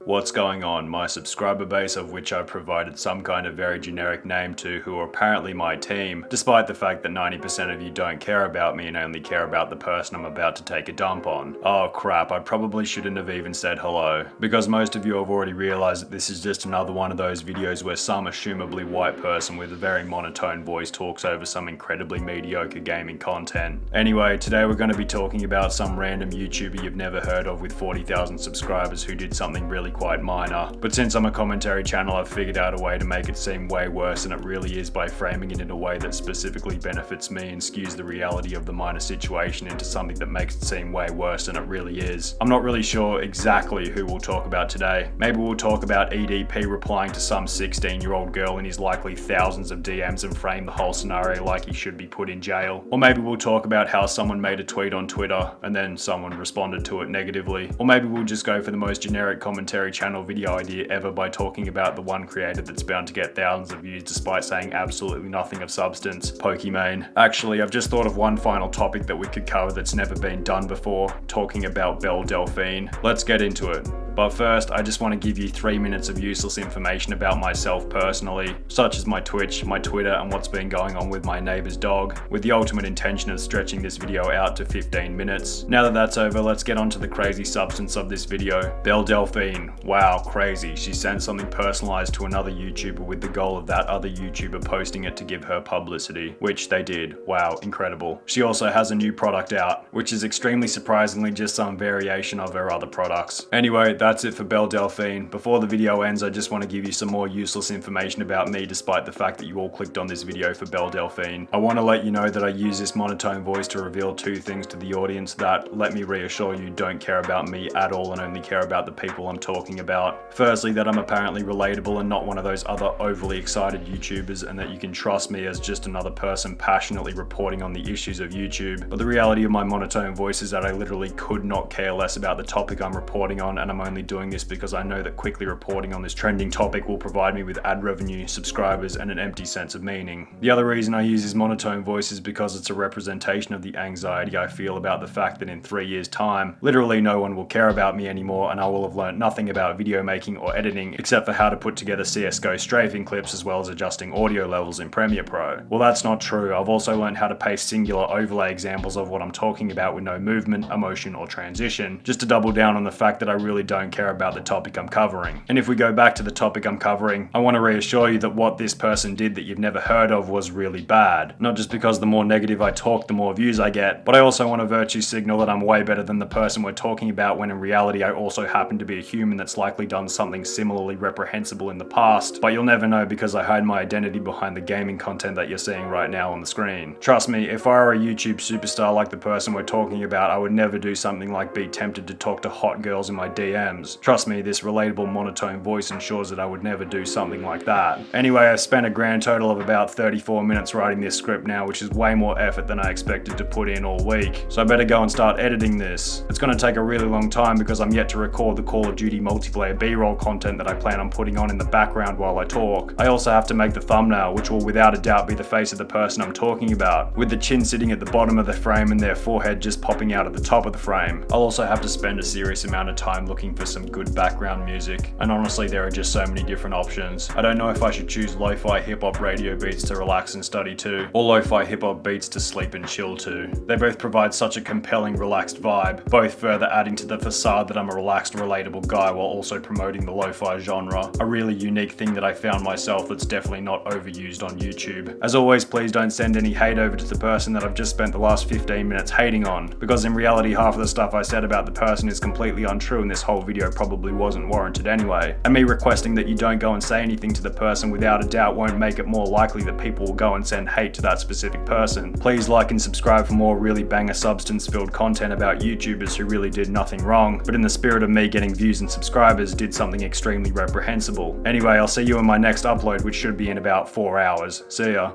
What's going on? My subscriber base, of which I've provided some kind of very generic name to, who are apparently my team, despite the fact that 90% of you don't care about me and only care about the person I'm about to take a dump on. Oh crap, I probably shouldn't have even said hello, because most of you have already realized that this is just another one of those videos where some assumably white person with a very monotone voice talks over some incredibly mediocre gaming content. Anyway, today we're going to be talking about some random YouTuber you've never heard of with 40,000 subscribers who did something really quite minor. But since I'm a commentary channel, I've figured out a way to make it seem way worse than it really is by framing it in a way that specifically benefits me and skews the reality of the minor situation into something that makes it seem way worse than it really is. I'm not really sure exactly who we'll talk about today. Maybe we'll talk about EDP replying to some 16-year-old girl in his likely thousands of DMs and frame the whole scenario like he should be put in jail. Or maybe we'll talk about how someone made a tweet on Twitter and then someone responded to it negatively. Or maybe we'll just go for the most generic commentary channel video idea ever by talking about the one creator that's bound to get thousands of views despite saying absolutely nothing of substance, Pokimane. Actually, I've just thought of one final topic that we could cover that's never been done before, talking about Belle Delphine. Let's get into it. But first, I just want to give you 3 minutes of useless information about myself personally, such as my Twitch, my Twitter, and what's been going on with my neighbor's dog, with the ultimate intention of stretching this video out to 15 minutes. Now that that's over, let's get on to the crazy substance of this video. Belle Delphine. Wow, crazy. She sent something personalized to another YouTuber with the goal of that other YouTuber posting it to give her publicity, which they did. Wow, incredible. She also has a new product out, which is extremely surprisingly just some variation of her other products. Anyway, that's it for Belle Delphine. Before the video ends, I just want to give you some more useless information about me despite the fact that you all clicked on this video for Belle Delphine. I want to let you know that I use this monotone voice to reveal two things to the audience that, let me reassure you, don't care about me at all and only care about the people I'm talking about. Firstly, that I'm apparently relatable and not one of those other overly excited YouTubers, and that you can trust me as just another person passionately reporting on the issues of YouTube. But the reality of my monotone voice is that I literally could not care less about the topic I'm reporting on, and I'm only doing this because I know that quickly reporting on this trending topic will provide me with ad revenue, subscribers, and an empty sense of meaning. The other reason I use this monotone voice is because it's a representation of the anxiety I feel about the fact that in 3 years' time, literally no one will care about me anymore, and I will have learned nothing about video making or editing except for how to put together CSGO strafing clips as well as adjusting audio levels in Premiere Pro. Well, that's not true. I've also learned how to paste singular overlay examples of what I'm talking about with no movement, emotion, or transition, just to double down on the fact that I really don't care about the topic I'm covering. And if we go back to the topic I'm covering, I want to reassure you that what this person did that you've never heard of was really bad. Not just because the more negative I talk, the more views I get, but I also want to virtue signal that I'm way better than the person we're talking about, when in reality I also happen to be a human that's likely done something similarly reprehensible in the past, but you'll never know because I hide my identity behind the gaming content that you're seeing right now on the screen. Trust me, if I were a YouTube superstar like the person we're talking about, I would never do something like be tempted to talk to hot girls in my DMs. Trust me, this relatable monotone voice ensures that I would never do something like that. Anyway, I've spent a grand total of about 34 minutes writing this script now, which is way more effort than I expected to put in all week. So I better go and start editing this. It's going to take a really long time because I'm yet to record the Call of Duty multiplayer B-roll content that I plan on putting on in the background while I talk. I also have to make the thumbnail, which will without a doubt be the face of the person I'm talking about, with the chin sitting at the bottom of the frame and their forehead just popping out at the top of the frame. I'll also have to spend a serious amount of time looking for some good background music, and honestly there are just so many different options. I don't know if I should choose lo-fi hip-hop radio beats to relax and study to, or lo-fi hip-hop beats to sleep and chill to. They both provide such a compelling, relaxed vibe, both further adding to the facade that I'm a relaxed, relatable guy while also promoting the lo-fi genre, a really unique thing that I found myself that's definitely not overused on YouTube. As always, please don't send any hate over to the person that I've just spent the last 15 minutes hating on, because in reality half of the stuff I said about the person is completely untrue and this whole video probably wasn't warranted anyway. And me requesting that you don't go and say anything to the person without a doubt won't make it more likely that people will go and send hate to that specific person. Please like and subscribe for more really banger substance-filled content about YouTubers who really did nothing wrong, but in the spirit of me getting views and subscribers did something extremely reprehensible. Anyway, I'll see you in my next upload, which should be in about 4 hours. See ya.